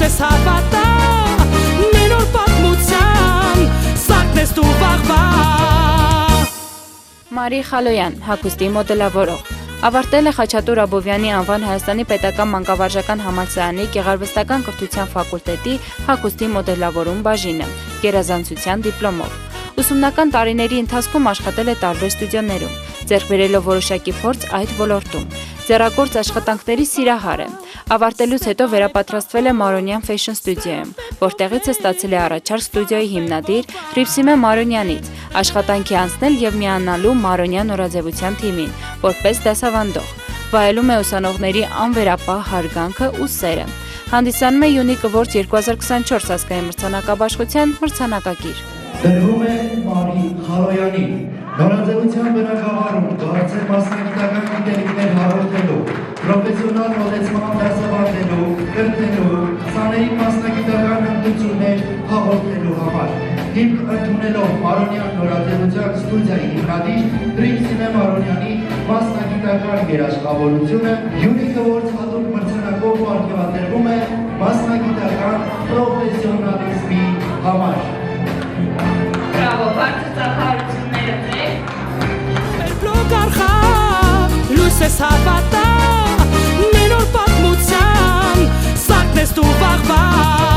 ես հավատա մի նոր պատմության սարքն ես դու վաղվա Մարի Խալոյան, հագուստի մոդելավորող Ավարտել է Խաչատուր Աբովյանի անվան Հայաստանի պետական մանկավարժական համալսարանի գեղարվեստական կրթության ֆակուլտետի հագուստի մոդելավորում բաժինը, գերազանցության դիպլոմով։ Ուսումնական տարիների ընթացքում աշխատել է տարբեր ստուդիոներում, ձեռք բերելով որոշակի փորձ այդ ոլորտում։ Ձեռագործ աշխատանքների սիրահար է։ Ավարտելուց հետո վերապատրաստվել է Մարոնյան Fashion Studio-ում, որտեղից է ստացել է առաջարկ ստուդիոյի հիմնադիր Հռիփսիմե Մարոնյանից, աշխատանքի անցնել եւ միանալու Մարոնյան նորաձևության թիմին, որպես դասավանդող։ Վայելում է ուսանողների անվերապահ հարգանքը ու սերը։ Հանդիսանում է Unique Awards 2024 ազգային մրցանակաբաշխության մրցանակակիր։ Տրվում է Մարի Խալոյանի նորաձևության բնագավառում բարձր մասնագիտական գիտելիքներ հաղորդելու, պրոֆեսիոնալ մոտեցման դասավանդելու, կրթելու, սաների մասնագիտական հմտություններ հաղորդելու համար։ Հիմք ընդունելով Մարոնյան նորաձևության ստուդիայի հիմնադիր Հռիփսիմե Մարոնյանի մասնագիտական երաշխավորությունը Unique Awards հատուկ մրցանակով պարգևատրվում է մասնագիտական պրոֆեսիոնալիզմի համար։ Բրավո, բարձր ծափահարությունները մեկ։ Բլոկ արխա, լույս ես հավատա մի նոր պատմության սարքն ես դու վաղվա